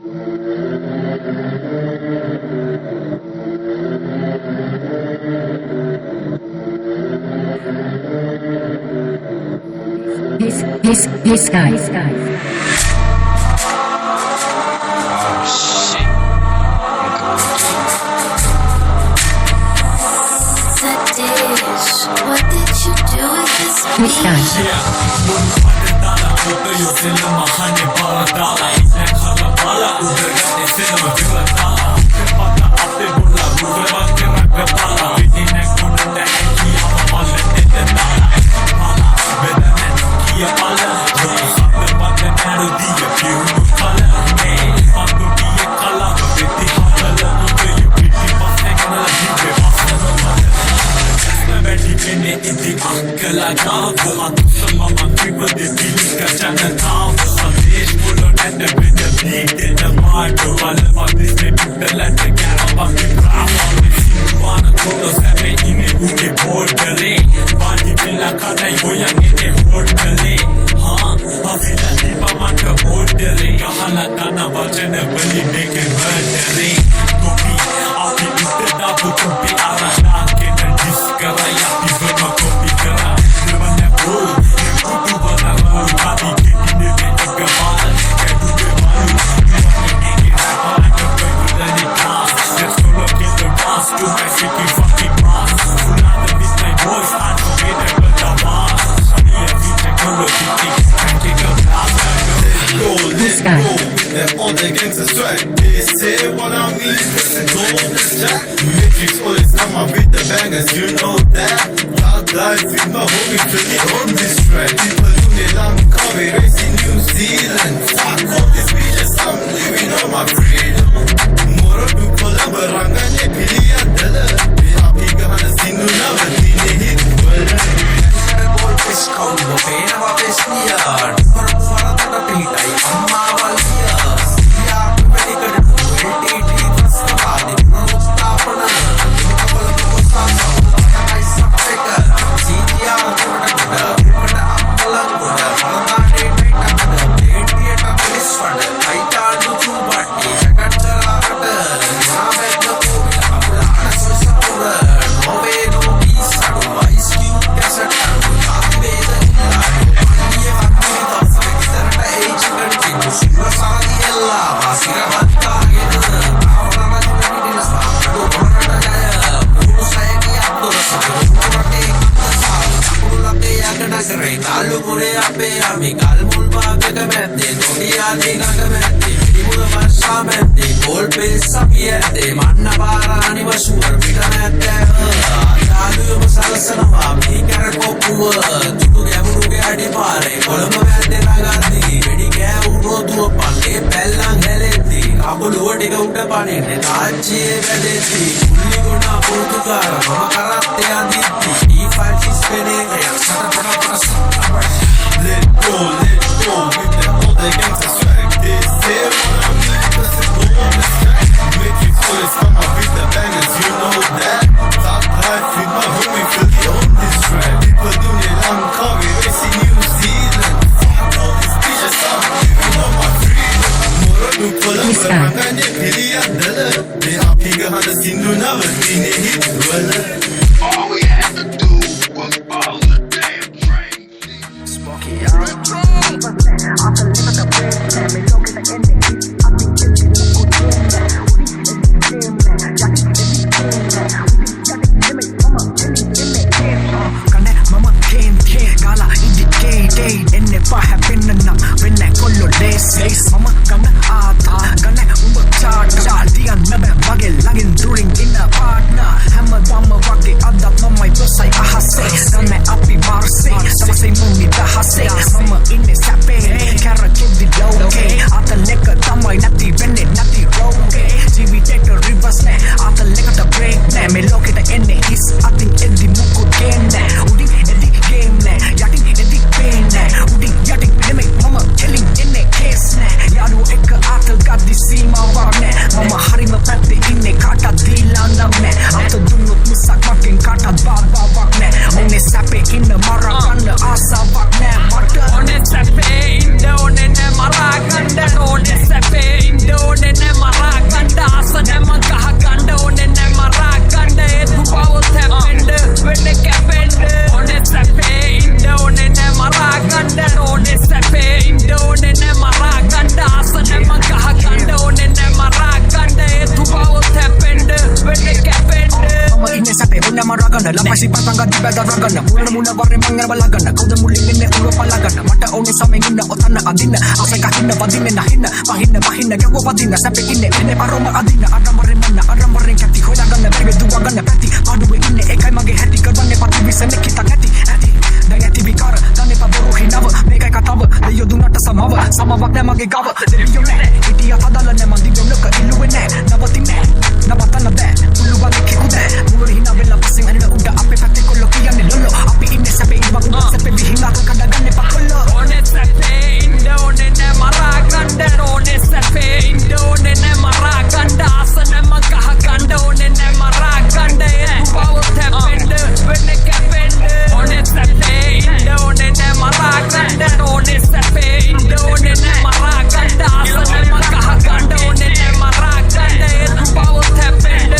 This guy. Oh shit. What did you do with this This guy. All the gangsters swag, they say what I mean. Gold jack, Matrix always come up with the bangers, you know that. Hard life with my homie, pretty on this track. People do the long cover, racing New Zealand. Fuck all these bitches, I'm living on my freedom. Moro to Colombo, Rangane, Pilia, Della. Be happy, Gahana, Sinu, Lava, Dine, Hit, well. Gold fish, Congo, Pain, our best year. For the Pita, Amma, all we had to do was follow the damn train. Mama ගන්න ළමයි සිපන් සංගති බැදරගන්න මුණ වරේ මං යන බලගන්න කවුද මුලින් ඉන්නේ උව පලගන්න මට ඕනේ සමෙන් ඉන්න ඔතන අදින්න අසක හින්න වදින්නේ නැහින්න පහින්න ගැව වදින්න සැපේ ඉන්නේ එනේ පරොම අදින්න අරමරේ කැටි හොයාගන්න බැරි දුවගන්න පැති පාඩුවේ ඉන්නේ ඒකයි මගේ හැටි කරවන්නේ පටි විසන්නේ කිතක් ඇති දැන් ඇති විකාර ගන්නේ පබරු හිනව මේකයි කතාව දෙයෝ දුන්නට සමව සමවක් නැ මගේ ගව දෙවියෝ නෑ හිටියා හදලා නැ මන් දිගොනක ඉල්ලුවේ නෑ නවතින්නේ නවතන්න බෑ පුළුවන් කිකුද මුවර හින වෙලා පස්සෙන් අනින උඩ අපේ පැත්තේ කොල්ලෝ කියන්නේ ලොල්ලෝ අපි ඉන්නේ සැපේ ඉවගු සැපේ විහිලා කඩගන්නේ පකොල්ලෝ ඕනේ සැපේ ඉන්න ඕනේ නෑ මරා ගන්න ඕනේ සැපේ ඉන්න ඕනේ නෑ මරා ගන්න ආසන මග ගහ ගන්න ඕනේ නෑ මරා ගන්න බව තැපෙන්න වෙන්නේ කැපෙන්න ඕනේ සැපේ ඉන්න ඕනේ නෑ මරා ගන්න ඕනේ සැපේ ඉන්න ඕනේ නෑ මරා ගන්න ආසන මග ගහ ගන්න ඕනේ නෑ මරා ගන්න බව තැපෙන්න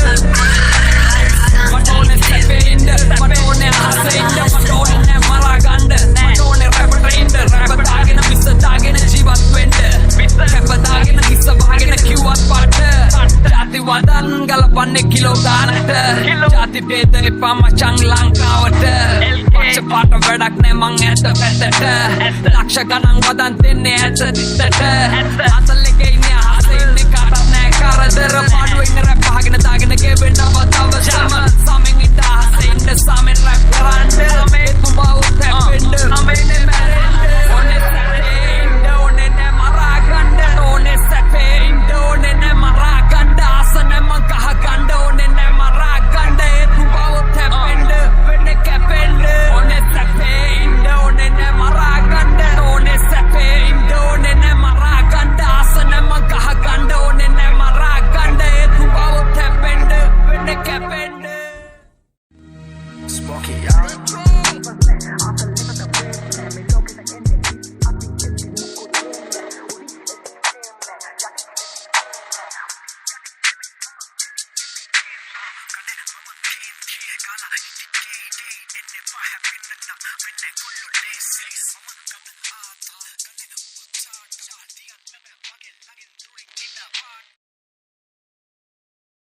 මටෝනේ සැපේ ඉන්න මටෝනේ ආසෙ ඉන්න මටෝනේ නෑ මරා ගන්න මටෝනේ රැපට ඉන්න රැප දාගෙන පිස්ස දාගෙන ජීවත් වෙන්න පිස්ස රැප දාගෙන කිස්ස වහගෙන කිව්වත් පට ජාති වදන් ගලපන්නේ කිලෝ ගානට ජාති ભેද එපා මචං ලංකාවට පච්ච පාට වැඩක් නෑ මං ඇත්ත පැත්තට ලක්ෂ ගණන් වදන් දෙන්නේ ඇත්ත දිත්තට අතල් එකේ ඉන්නේ ආසෙ ඉන්නේ කාටත් නෑ කරදර පාඩුවේ ඉන්න රැප් පහගෙන දාගෙන ගෙවෙන්න වතව සමෙන් ඉන්න ආසෙ ඉන්න සමෙන් රැප් කරන්න මේ තුඹව තැපෙන්න අමෙන්නේ මැරෙන්න ඕනේ සැපේ ඉන්න ඕනේ නෑ මරා ගන්න ඕනේ සැපේ ඉන්න ඕනේ නෑ මරා ගන්න ආසන මං ගහ ගන්න ඕනේ නෑ මරා ගන්න ඒ තුඹව තැපෙන්න වෙන්නේ කැපෙන්න ඕනේ සැපේ ඉන්න ඕනේ නෑ මරා ගන්න ඕනේ සැපේ ඉන්න ඕනේ නෑ මරා ගන්න ආසන මං ගහ ගන්න ඕනේ නෑ මරා ගන්න ඒ තුඹව තැපෙන්න වෙන්නේ කැපෙන්න Smoky out